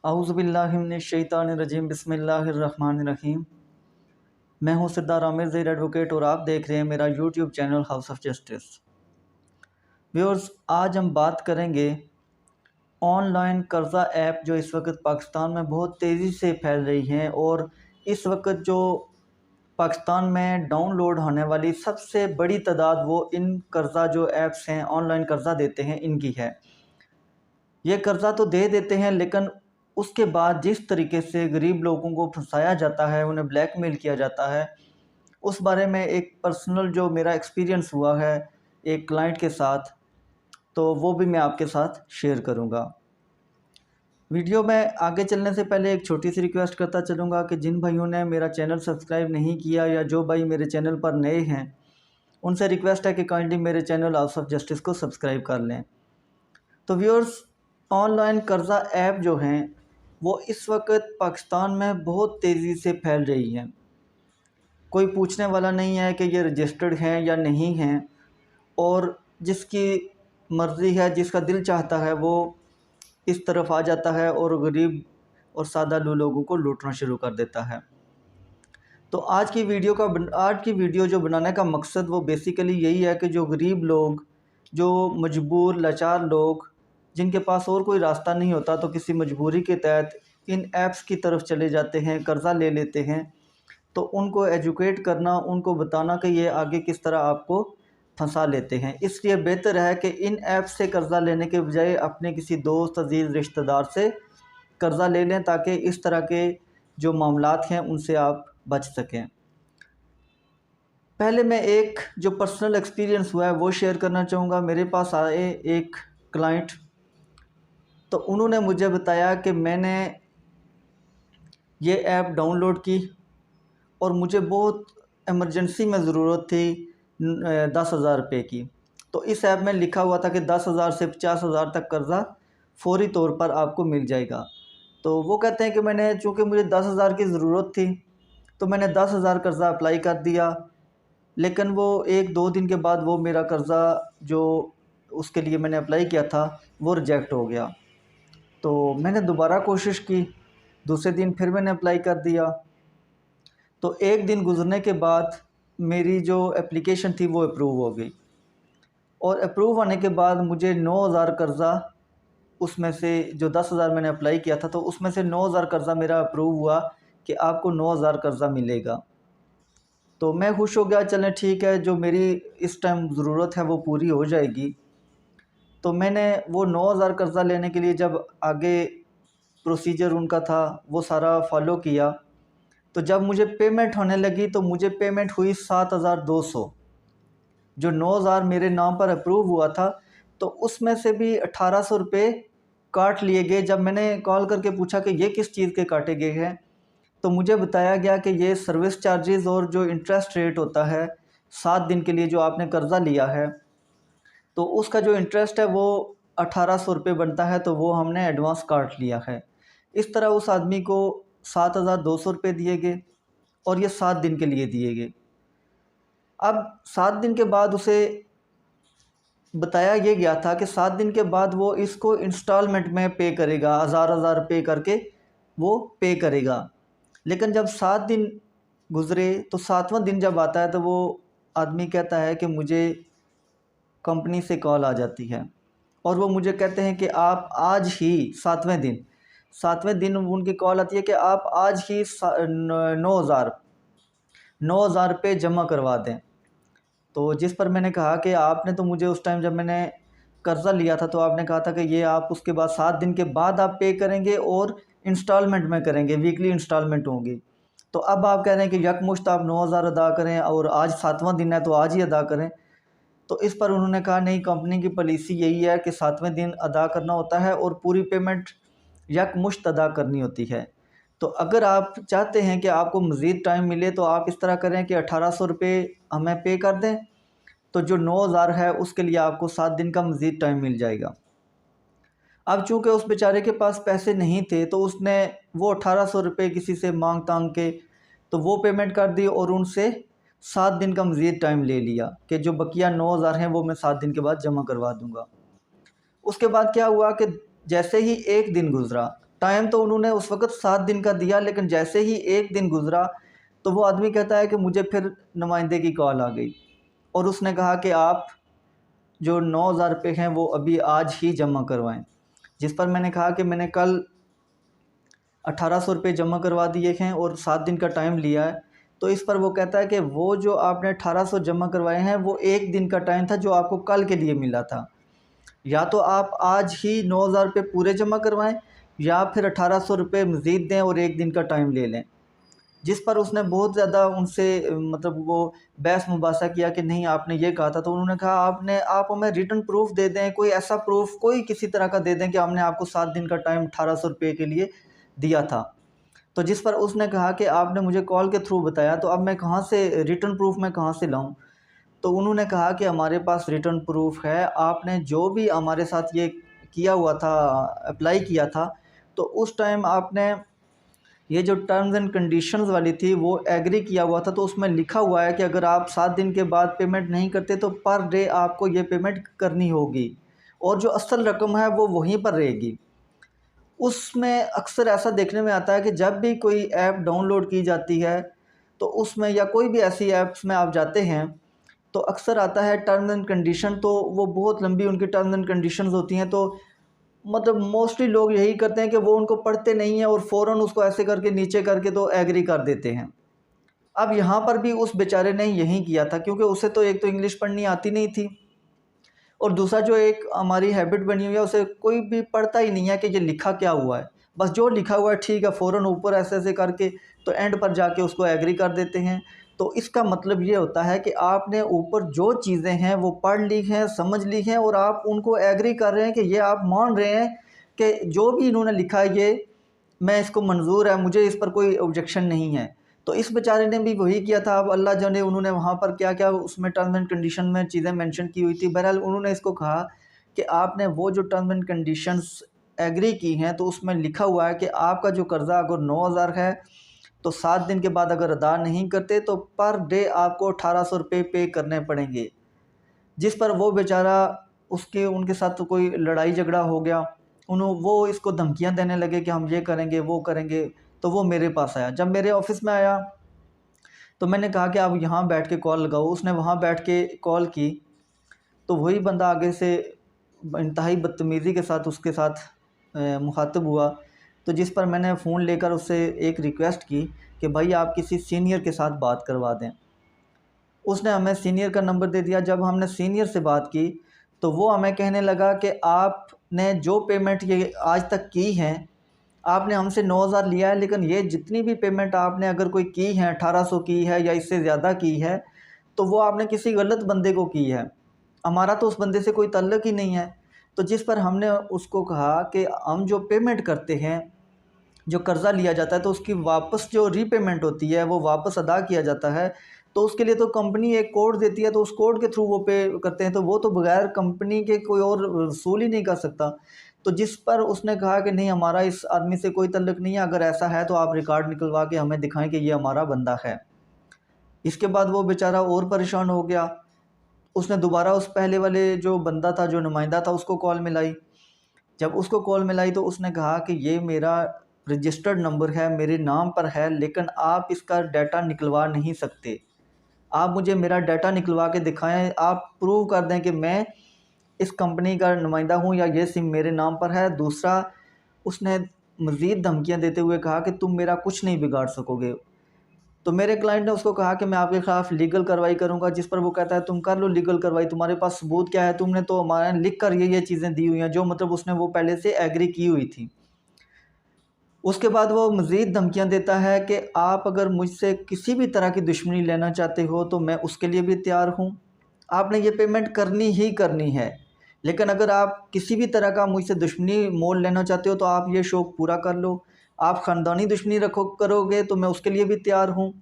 औज़ुबिल्लाहिमिनश्शैतानिर्रजीम बिस्मिल्लाहिर्रहमानिर्रहीम। मैं हूं सिद्धार आमिर ज़ैर एडवोकेट और आप देख रहे हैं मेरा YouTube channel house of justice. Viewers, आज हम बात करेंगे ऑनलाइन कर्ज़ा ऐप जो इस वक्त पाकिस्तान में बहुत तेज़ी से फैल रही हैं और इस वक्त जो पाकिस्तान में डाउनलोड होने वाली सबसे बड़ी तादाद वो इन कर्ज़ा जो ऐप्स हैं ऑनलाइन कर्ज़ा देते हैं इनकी है। ये कर्ज़ा तो दे देते हैं लेकिन उसके बाद जिस तरीके से गरीब लोगों को फंसाया जाता है, उन्हें ब्लैकमेल किया जाता है, उस बारे में एक पर्सनल जो मेरा एक्सपीरियंस हुआ है एक क्लाइंट के साथ, तो वो भी मैं आपके साथ शेयर करूंगा। वीडियो में आगे चलने से पहले एक छोटी सी रिक्वेस्ट करता चलूँगा कि जिन भाइयों ने मेरा चैनल सब्सक्राइब नहीं किया या जो भाई मेरे चैनल पर नए हैं, उनसे रिक्वेस्ट है कि काइंडली मेरे चैनल हाउस ऑफ जस्टिस को सब्सक्राइब कर लें। तो व्यूअर्स, ऑनलाइन कर्ज़ा ऐप जो हैं वो इस वक्त पाकिस्तान में बहुत तेज़ी से फैल रही हैं। कोई पूछने वाला नहीं है कि ये रजिस्टर्ड हैं या नहीं हैं, और जिसकी मर्ज़ी है, जिसका दिल चाहता है, वो इस तरफ आ जाता है और गरीब और सादा लोगों को लूटना शुरू कर देता है। तो आज की वीडियो जो बनाने का मकसद वो बेसिकली यही है कि जो गरीब लोग, जो मजबूर लाचार लोग, जिनके पास और कोई रास्ता नहीं होता, तो किसी मजबूरी के तहत इन ऐप्स की तरफ चले जाते हैं, कर्ज़ा ले लेते हैं, तो उनको एजुकेट करना, उनको बताना कि ये आगे किस तरह आपको फंसा लेते हैं। इसलिए बेहतर है कि इन ऐप्स से कर्ज़ा लेने के बजाय अपने किसी दोस्त, अजीज़, रिश्तेदार से कर्ज़ा ले लें, ताकि इस तरह के जो मामलात हैं उनसे आप बच सकें। पहले मैं एक जो पर्सनल एक्सपीरियंस हुआ है वो शेयर करना चाहूँगा। मेरे पास आए एक क्लाइंट, तो उन्होंने मुझे बताया कि मैंने ये ऐप डाउनलोड की और मुझे बहुत इमरजेंसी में ज़रूरत थी 10,000 रुपये की। तो इस ऐप में लिखा हुआ था कि 10,000 से 50,000 तक कर्ज़ा फ़ौरी तौर पर आपको मिल जाएगा। तो वो कहते हैं कि चूँकि मुझे 10,000 की ज़रूरत थी, तो मैंने 10,000 कर्ज़ा अप्लाई कर दिया, लेकिन वो 1-2 दिन के बाद वो मेरा कर्ज़ा जो उसके लिए मैंने अप्लाई किया था वो रिजेक्ट हो गया। तो मैंने दोबारा कोशिश की, दूसरे दिन फिर मैंने अप्लाई कर दिया। तो एक दिन गुज़रने के बाद मेरी जो एप्लीकेशन थी वो अप्रूव हो गई, और अप्रूव होने के बाद मुझे 9,000 कर्ज़ा, उसमें से जो 10,000 मैंने अप्लाई किया था, तो उसमें से 9,000 कर्ज़ा मेरा अप्रूव हुआ कि आपको 9,000 कर्ज़ा मिलेगा। तो मैं खुश हो गया, चलें ठीक है, जो मेरी इस टाइम ज़रूरत है वो पूरी हो जाएगी। तो मैंने वो 9,000 कर्ज़ा लेने के लिए जब आगे प्रोसीजर उनका था वो सारा फ़ॉलो किया, तो जब मुझे पेमेंट होने लगी तो मुझे पेमेंट हुई 7,200। जो 9,000 मेरे नाम पर अप्रूव हुआ था, तो उसमें से भी 1,800 रुपये काट लिए गए। जब मैंने कॉल करके पूछा कि ये किस चीज़ के काटे गए हैं, तो मुझे बताया गया कि ये सर्विस चार्जेस और जो इंटरेस्ट रेट होता है 7 दिन के लिए जो आपने कर्ज़ा लिया है, तो उसका जो इंटरेस्ट है वो 1,800 रुपये बनता है, तो वो हमने एडवांस काट लिया है। इस तरह उस आदमी को 7,200 रुपये दिए गए और ये 7 दिन के लिए दिए गए। अब 7 दिन के बाद उसे बताया ये गया था कि 7 दिन के बाद वो इसको इंस्टॉलमेंट में पे करेगा, हज़ार रुपये करके वो पे करेगा। लेकिन जब 7 दिन गुज़रे तो 7वां दिन जब आता है तो वो आदमी कहता है कि मुझे कंपनी से कॉल आ जाती है और वो मुझे कहते हैं कि आप आज ही 7वें दिन उनकी कॉल आती है कि आप आज ही 9,000 रुपये जमा करवा दें। तो जिस पर मैंने कहा कि आपने तो मुझे उस टाइम जब मैंने कर्ज़ा लिया था तो आपने कहा था कि ये आप उसके बाद 7 दिन के बाद आप पे करेंगे और इंस्टॉलमेंट में करेंगे, वीकली इंस्टॉलमेंट होंगी। तो अब आप कह रहे हैं कि यकमुश्त आप 9,000 अदा करें और आज 7वां दिन है तो आज ही अदा करें। तो इस पर उन्होंने कहा नहीं, कंपनी की पॉलिसी यही है कि 7वें दिन अदा करना होता है और पूरी पेमेंट यकमुश्त अदा करनी होती है। तो अगर आप चाहते हैं कि आपको मज़ीद टाइम मिले तो आप इस तरह करें कि 1,800 रुपये हमें पे कर दें, तो जो 9,000 है उसके लिए आपको 7 दिन का मज़ीद टाइम मिल जाएगा। अब चूँकि उस बेचारे के पास पैसे नहीं थे तो उसने वो 1,800 रुपये किसी से मांग तांग के तो वो पेमेंट कर दी और उनसे 7 दिन का मज़ीद टाइम ले लिया कि जो बकिया 9,000 हैं वो मैं 7 दिन के बाद जमा करवा दूँगा। उसके बाद क्या हुआ कि जैसे ही एक दिन गुज़रा टाइम तो उन्होंने उस वक़्त 7 दिन का दिया, लेकिन जैसे ही 1 दिन गुज़रा तो वो आदमी कहता है कि मुझे फिर नुमाइंदे की कॉल आ गई और उसने कहा कि आप जो 9,000 रुपये हैं वो अभी आज ही जमा करवाएं। जिस पर मैंने कहा कि मैंने कल 1,800 रुपये जमा करवा दिए हैं और 7 दिन का टाइम लिया है। तो इस पर वो कहता है कि वो जो आपने 1,800 जमा करवाए हैं वो 1 दिन का टाइम था जो आपको कल के लिए मिला था। या तो आप आज ही 9,000 रुपये पूरे जमा करवाएं या फिर 1,800 रुपये मज़ीद दें और 1 दिन का टाइम ले लें। जिस पर उसने बहुत ज़्यादा उनसे मतलब वो बहस मुबासा किया कि नहीं आपने ये कहा था। तो उन्होंने कहा आप हमें रिटन प्रूफ दे दें, कोई ऐसा प्रूफ कोई किसी तरह का दे दें कि हमने आपको 7 दिन का टाइम 1,800 रुपये के लिए दिया था। तो जिस पर उसने कहा कि आपने मुझे कॉल के थ्रू बताया, तो अब मैं कहाँ से रिटन प्रूफ मैं कहाँ से लाऊँ? तो उन्होंने कहा कि हमारे पास रिटन प्रूफ है, आपने जो भी हमारे साथ ये किया हुआ था, अप्लाई किया था, तो उस टाइम आपने ये जो टर्म्स एंड कंडीशंस वाली थी वो एग्री किया हुआ था। तो उसमें लिखा हुआ है कि अगर आप 7 दिन के बाद पेमेंट नहीं करते तो पर डे आपको ये पेमेंट करनी होगी और जो असल रकम है वो वहीं पर रहेगी। उसमें अक्सर ऐसा देखने में आता है कि जब भी कोई ऐप डाउनलोड की जाती है तो उसमें या कोई भी ऐसी ऐप्स में आप जाते हैं तो अक्सर आता है टर्म्स एंड कंडीशन, तो वो बहुत लंबी उनकी टर्म्स एंड कंडीशंस होती हैं। तो मतलब मोस्टली लोग यही करते हैं कि वो उनको पढ़ते नहीं हैं और फ़ौरन उसको ऐसे करके नीचे करके तो एग्री कर देते हैं। अब यहाँ पर भी उस बेचारे ने यही किया था, क्योंकि उसे तो एक तो इंग्लिश पढ़नी आती नहीं थी और दूसरा जो एक हमारी हैबिट बनी हुई है उसे कोई भी पढ़ता ही नहीं है कि ये लिखा क्या हुआ है। बस जो लिखा हुआ है ठीक है, फ़ौरन ऊपर ऐसे ऐसे करके तो एंड पर जाके उसको एग्री कर देते हैं। तो इसका मतलब ये होता है कि आपने ऊपर जो चीज़ें हैं वो पढ़ ली हैं, समझ ली हैं और आप उनको एग्री कर रहे हैं कि ये आप मान रहे हैं कि जो भी इन्होंने लिखा है ये मैं इसको मंज़ूर है, मुझे इस पर कोई ऑब्जेक्शन नहीं है। तो इस बेचारे ने भी वही किया था। अब अल्लाह जाने उन्होंने वहाँ पर क्या-क्या उसमें टर्म्स एंड कंडीशन में चीज़ें मेंशन की हुई थी। बहरहाल उन्होंने इसको कहा कि आपने वो जो टर्म्स एंड कंडीशंस एग्री की हैं तो उसमें लिखा हुआ है कि आपका जो कर्ज़ा अगर 9,000 है तो 7 दिन के बाद अगर अदा नहीं करते तो पर डे आपको 1,800 रुपये पे करने पड़ेंगे। जिस पर वो बेचारा उसके उनके साथ तो कोई लड़ाई झगड़ा हो गया। वो इसको धमकियाँ देने लगे कि हम ये करेंगे, वो करेंगे। तो वो मेरे पास आया। जब मेरे ऑफ़िस में आया तो मैंने कहा कि आप यहाँ बैठ के कॉल लगाओ। उसने वहाँ बैठ के कॉल की तो वही बंदा आगे से इंतहाई बदतमीज़ी के साथ उसके साथ मुख़ातब हुआ। तो जिस पर मैंने फ़ोन लेकर उससे एक रिक्वेस्ट की कि भाई आप किसी सीनियर के साथ बात करवा दें। उसने हमें सीनियर का नंबर दे दिया। जब हमने सीनियर से बात की तो वो हमें कहने लगा कि आपने जो पेमेंट ये आज तक की हैं, आपने हमसे 9,000 लिया है, लेकिन ये जितनी भी पेमेंट आपने अगर कोई की है, 1,800 की है या इससे ज़्यादा की है, तो वो आपने किसी गलत बंदे को की है। हमारा तो उस बंदे से कोई ताल्लुक़ ही नहीं है। तो जिस पर हमने उसको कहा कि हम जो पेमेंट करते हैं, जो कर्ज़ा लिया जाता है तो उसकी वापस जो रीपेमेंट होती है वो वापस अदा किया जाता है। तो उसके लिए तो कंपनी एक कोड देती है, तो उस कोड के थ्रू वो पे करते हैं, तो वो तो बगैर कंपनी के कोई और वसूल ही नहीं कर सकता। तो जिस पर उसने कहा कि नहीं हमारा इस आदमी से कोई ताल्लुक़ नहीं है, अगर ऐसा है तो आप रिकॉर्ड निकलवा के हमें दिखाएं कि ये हमारा बंदा है। इसके बाद वो बेचारा और परेशान हो गया। उसने दोबारा उस पहले वाले जो बंदा था, जो नुमाइंदा था, उसको कॉल मिलाई। जब उसको कॉल मिलाई तो उसने कहा कि ये मेरा रजिस्टर्ड नंबर है, मेरे नाम पर है, लेकिन आप इसका डाटा निकलवा नहीं सकते। आप मुझे मेरा डाटा निकलवा के दिखाएं, आप प्रूव कर दें कि मैं इस कंपनी का नुमाइंदा हूँ या ये सिम मेरे नाम पर है। दूसरा, उसने मज़ीद धमकियाँ देते हुए कहा कि तुम मेरा कुछ नहीं बिगाड़ सकोगे। तो मेरे क्लाइंट ने उसको कहा कि मैं आपके ख़िलाफ़ लीगल कार्रवाई करूँगा। जिस पर वो कहता है तुम कर लो लीगल कार्रवाई, तुम्हारे पास सबूत क्या है, तुमने तो हमारे लिख कर ये चीज़ें दी हुई हैं, जो मतलब उसने वो पहले से एग्री की हुई थी। उसके बाद वो मज़ीद धमकियाँ देता है कि आप अगर मुझसे किसी भी तरह की दुश्मनी लेना चाहते हो तो मैं उसके लिए भी तैयार हूँ। आपने ये पेमेंट करनी ही करनी है, लेकिन अगर आप किसी भी तरह का मुझसे दुश्मनी मोल लेना चाहते हो तो आप ये शौक़ पूरा कर लो। आप ख़ानदानी दुश्मनी करोगे तो मैं उसके लिए भी तैयार हूँ।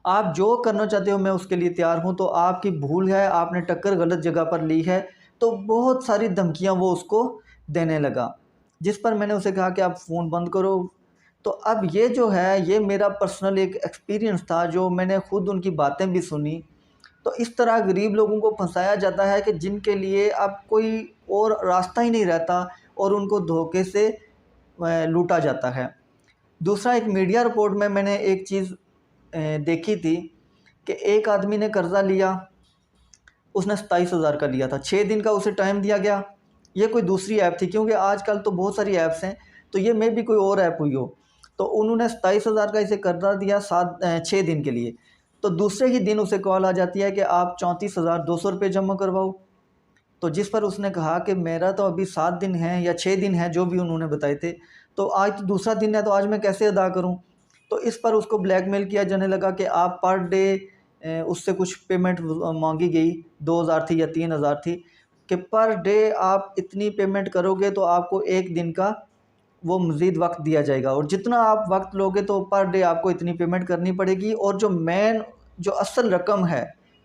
आप जो करना चाहते हो मैं उसके लिए तैयार हूँ। तो आपकी भूल है, आपने टक्कर गलत जगह पर ली है। तो बहुत सारी धमकियाँ वो उसको देने लगा। जिस पर मैंने उसे कहा कि आप फ़ोन बंद करो। तो अब ये जो है ये मेरा पर्सनल एक एक्सपीरियंस था, जो मैंने ख़ुद उनकी बातें भी सुनी। तो इस तरह गरीब लोगों को फंसाया जाता है कि जिनके लिए अब कोई और रास्ता ही नहीं रहता और उनको धोखे से लूटा जाता है। दूसरा, एक मीडिया रिपोर्ट में मैंने एक चीज़ देखी थी कि एक आदमी ने कर्ज़ा लिया, उसने 27,000 का लिया था, 6 दिन का उसे टाइम दिया गया। ये कोई दूसरी ऐप थी, क्योंकि आजकल तो बहुत सारी ऐप्स हैं, तो ये मे भी कोई और ऐप हुई हो। तो उन्होंने 27,000 का इसे कर्जा दिया 6 दिन के लिए। तो दूसरे ही दिन उसे कॉल आ जाती है कि आप 34,200 रुपये जमा करवाओ। तो जिस पर उसने कहा कि मेरा तो अभी 7 दिन है या 6 दिन है, जो भी उन्होंने बताए थे, तो आज तो दूसरा दिन है, तो आज मैं कैसे अदा करूं। तो इस पर उसको ब्लैकमेल किया जाने लगा कि आप पर डे, उससे कुछ पेमेंट मांगी गई, 2,000 थी या 3,000 थी, कि पर डे आप इतनी पेमेंट करोगे तो आपको एक दिन का वो मज़ीद वक्त दिया जाएगा, और जितना आप वक्त लोगे तो पर डे आपको इतनी पेमेंट करनी पड़ेगी। और जो असल रकम है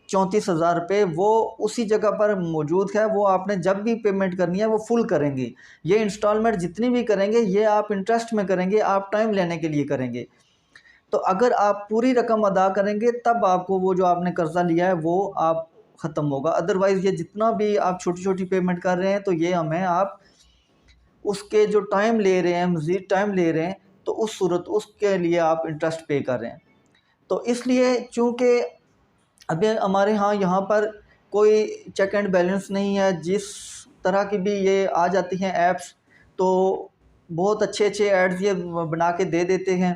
34,000 रुपये, वो उसी जगह पर मौजूद है, वो आपने जब भी पेमेंट करनी है वो फुल करेंगे। ये इंस्टॉलमेंट जितनी भी करेंगे ये आप इंटरेस्ट में करेंगे, आप टाइम लेने के लिए करेंगे। तो अगर आप पूरी रकम अदा करेंगे तब आपको वो जो आपने कर्ज़ा लिया है वो आप ख़त्म होगा। अदरवाइज़ ये जितना भी आप छोटी छोटी पेमेंट कर रहे हैं, तो ये हमें आप उसके जो टाइम ले रहे हैं, मज़ीद टाइम ले रहे हैं, तो उस सूरत उसके लिए आप इंटरेस्ट पे कर रहे हैं। तो इसलिए चूँकि अभी हमारे यहाँ पर कोई चेक एंड बैलेंस नहीं है, जिस तरह की भी ये आ जाती हैं ऐप्स, तो बहुत अच्छे अच्छे एड्स ये बना के दे देते हैं,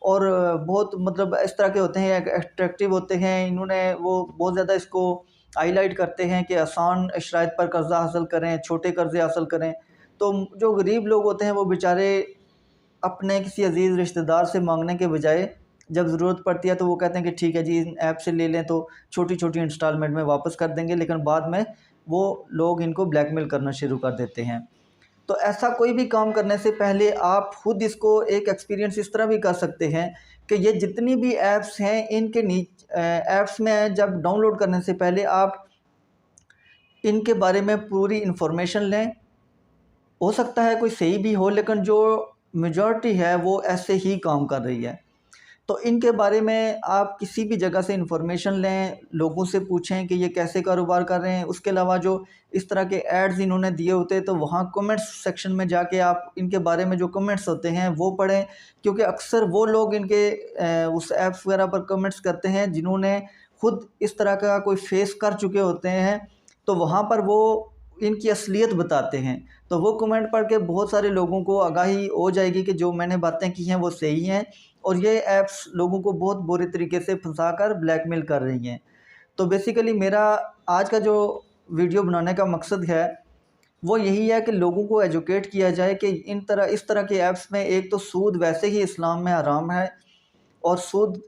और बहुत मतलब इस तरह के होते हैं, अट्रैक्टिव होते हैं। इन्होंने वो बहुत ज़्यादा इसको हाईलाइट करते हैं कि आसान शराइत पर कर्ज़ा हासिल करें, छोटे कर्ज़े हासिल करें। तो जो गरीब लोग होते हैं वो बेचारे अपने किसी अजीज़ रिश्तेदार से मांगने के बजाय जब ज़रूरत पड़ती है तो वो कहते हैं कि ठीक है जी, इन ऐप से ले लें तो छोटी छोटी इंस्टॉलमेंट में वापस कर देंगे, लेकिन बाद में वो लोग इनको ब्लैकमेल करना शुरू कर देते हैं। तो ऐसा कोई भी काम करने से पहले आप खुद इसको एक एक्सपीरियंस इस तरह भी कर सकते हैं कि ये जितनी भी ऐप्स हैं, इनके ऐप्स में जब डाउनलोड करने से पहले आप इनके बारे में पूरी इन्फॉर्मेशन लें। हो सकता है कोई सही भी हो, लेकिन जो मेजॉरिटी है वो ऐसे ही काम कर रही है। तो इनके बारे में आप किसी भी जगह से इन्फॉर्मेशन लें, लोगों से पूछें कि ये कैसे कारोबार कर रहे हैं। उसके अलावा जो इस तरह के एड्स इन्होंने दिए होते हैं, तो वहाँ कमेंट्स सेक्शन में जाके आप इनके बारे में जो कमेंट्स होते हैं वो पढ़ें, क्योंकि अक्सर वो लोग इनके उस ऐप्स वगैरह पर कमेंट्स करते हैं जिन्होंने खुद इस तरह का कोई फेस कर चुके होते हैं, तो वहाँ पर वो इनकी असलियत बताते हैं। तो वो कमेंट पढ़ के बहुत सारे लोगों को आगाही हो जाएगी कि जो मैंने बातें की हैं वो सही हैं, और ये ऐप्स लोगों को बहुत बुरे तरीके से फंसाकर ब्लैकमेल कर रही हैं। तो बेसिकली मेरा आज का जो वीडियो बनाने का मकसद है वो यही है कि लोगों को एजुकेट किया जाए कि इस तरह के ऐप्स में एक तो सूद वैसे ही इस्लाम में हराम है, और सूद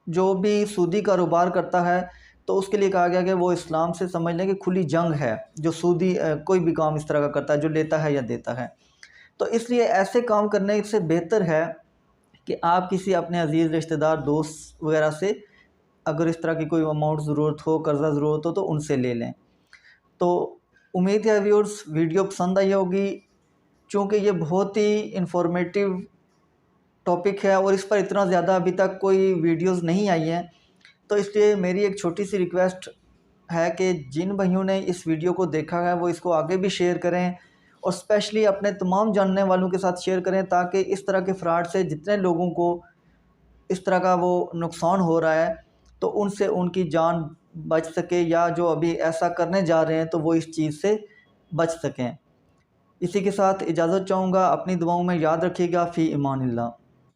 जो भी सूदी कारोबार करता है तो उसके लिए कहा गया कि वो इस्लाम से समझ लें कि खुली जंग है, जो सूदी कोई भी काम इस तरह का करता है जो लेता है या देता है। तो इसलिए ऐसे काम करने से बेहतर है कि आप किसी अपने अजीज़ रिश्तेदार दोस्त वगैरह से अगर इस तरह की कोई अमाउंट ज़रूरत हो, कर्ज़ा ज़रूरत हो, तो उनसे ले लें। तो उम्मीद है व्यूअर्स वीडियो पसंद आई होगी, चूँकि ये बहुत ही इंफॉर्मेटिव टॉपिक है और इस पर इतना ज़्यादा अभी तक कोई वीडियोज़ नहीं आई हैं। तो इसलिए मेरी एक छोटी सी रिक्वेस्ट है कि जिन भाइयों ने इस वीडियो को देखा है वो इसको आगे भी शेयर करें, और स्पेशली अपने तमाम जानने वालों के साथ शेयर करें, ताकि इस तरह के फ्रॉड से जितने लोगों को इस तरह का वो नुकसान हो रहा है तो उनसे उनकी जान बच सके, या जो अभी ऐसा करने जा रहे हैं तो वो इस चीज़ से बच सकें। इसी के साथ इजाज़त चाहूँगा। अपनी दुआओं में याद रखिएगा। फ़ी इमानिल्लाह।